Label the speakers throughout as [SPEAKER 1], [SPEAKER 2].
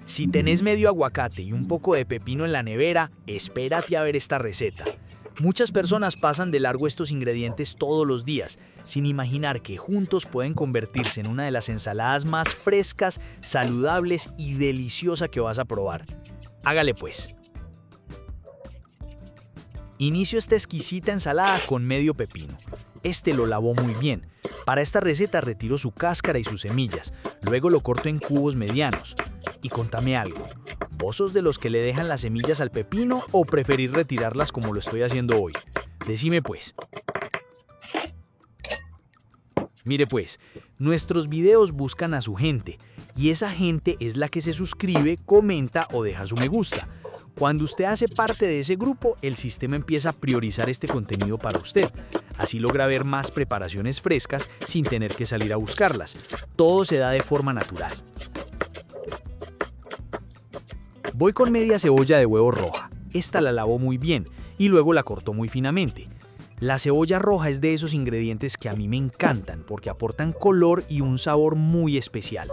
[SPEAKER 1] Si tenés medio aguacate y un poco de pepino en la nevera, espérate a ver esta receta. Muchas personas pasan de largo estos ingredientes todos los días, sin imaginar que juntos pueden convertirse en una de las ensaladas más frescas, saludables y deliciosas que vas a probar. Hágale pues. Inicio esta exquisita ensalada con medio pepino. Este lo lavó muy bien. Para esta receta retiro su cáscara y sus semillas, luego lo corto en cubos medianos. Y contame algo, ¿vos sos de los que le dejan las semillas al pepino o preferís retirarlas como lo estoy haciendo hoy? Decime pues. Mire pues, nuestros videos buscan a su gente y esa gente es la que se suscribe, comenta o deja su me gusta. Cuando usted hace parte de ese grupo, el sistema empieza a priorizar este contenido para usted. Así logra ver más preparaciones frescas sin tener que salir a buscarlas. Todo se da de forma natural. Voy con media cebolla de huevo roja. Esta la lavó muy bien y luego la cortó muy finamente. La cebolla roja es de esos ingredientes que a mí me encantan porque aportan color y un sabor muy especial.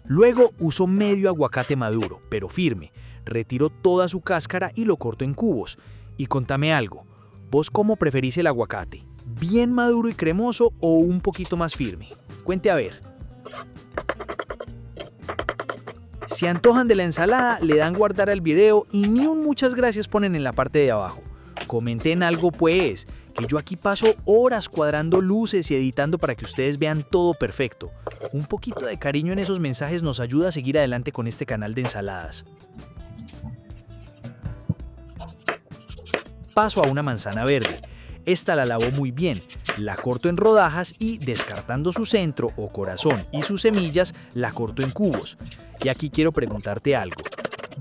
[SPEAKER 1] Luego uso medio aguacate maduro, pero firme. Retiro toda su cáscara y lo corto en cubos. Y contame algo, ¿vos cómo preferís el aguacate? ¿Bien maduro y cremoso o un poquito más firme? Cuente a ver. Si antojan de la ensalada, le dan guardar al video y ni un muchas gracias ponen en la parte de abajo. Comenten algo pues, que yo aquí paso horas cuadrando luces y editando para que ustedes vean todo perfecto. Un poquito de cariño en esos mensajes nos ayuda a seguir adelante con este canal de ensaladas. Paso a una manzana verde. Esta la lavo muy bien, la corto en rodajas y, descartando su centro o corazón y sus semillas, la corto en cubos. Y aquí quiero preguntarte algo.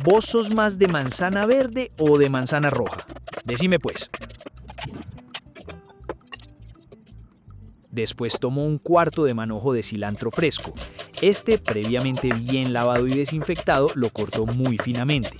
[SPEAKER 1] ¿Vos sos más de manzana verde o de manzana roja? Decime pues. Después tomo un cuarto de manojo de cilantro fresco. Este, previamente bien lavado y desinfectado, lo corto muy finamente.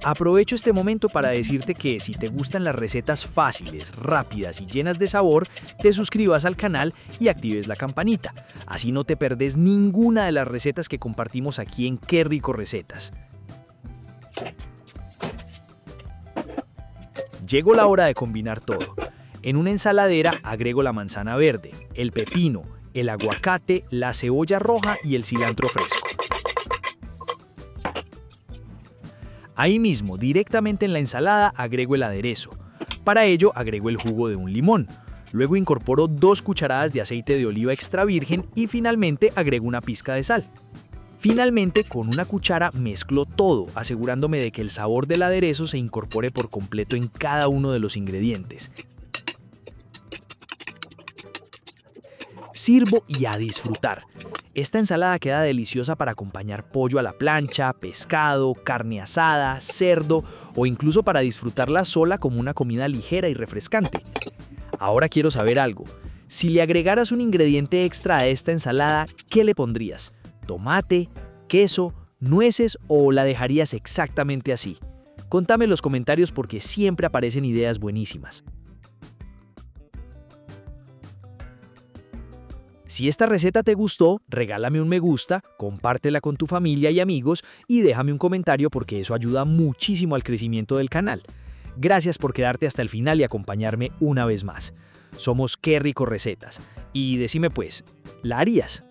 [SPEAKER 1] Aprovecho este momento para decirte que si te gustan las recetas fáciles, rápidas y llenas de sabor, te suscribas al canal y actives la campanita. Así no te perdés ninguna de las recetas que compartimos aquí en Qué Rico Recetas. Llegó la hora de combinar todo. En una ensaladera agrego la manzana verde, el pepino, el aguacate, la cebolla roja y el cilantro fresco. Ahí mismo, directamente en la ensalada, agrego el aderezo. Para ello, agrego el jugo de un limón. Luego incorporo 2 cucharadas de aceite de oliva extra virgen y finalmente agrego una pizca de sal. Finalmente, con una cuchara mezclo todo, asegurándome de que el sabor del aderezo se incorpore por completo en cada uno de los ingredientes. Sirvo y a disfrutar. Esta ensalada queda deliciosa para acompañar pollo a la plancha, pescado, carne asada, cerdo o incluso para disfrutarla sola como una comida ligera y refrescante. Ahora quiero saber algo. Si le agregaras un ingrediente extra a esta ensalada, ¿qué le pondrías? ¿Tomate, queso, nueces o la dejarías exactamente así? Contame en los comentarios porque siempre aparecen ideas buenísimas. Si esta receta te gustó, regálame un me gusta, compártela con tu familia y amigos y déjame un comentario porque eso ayuda muchísimo al crecimiento del canal. Gracias por quedarte hasta el final y acompañarme una vez más. Somos Qué Rico Recetas. Y decime pues, ¿la harías?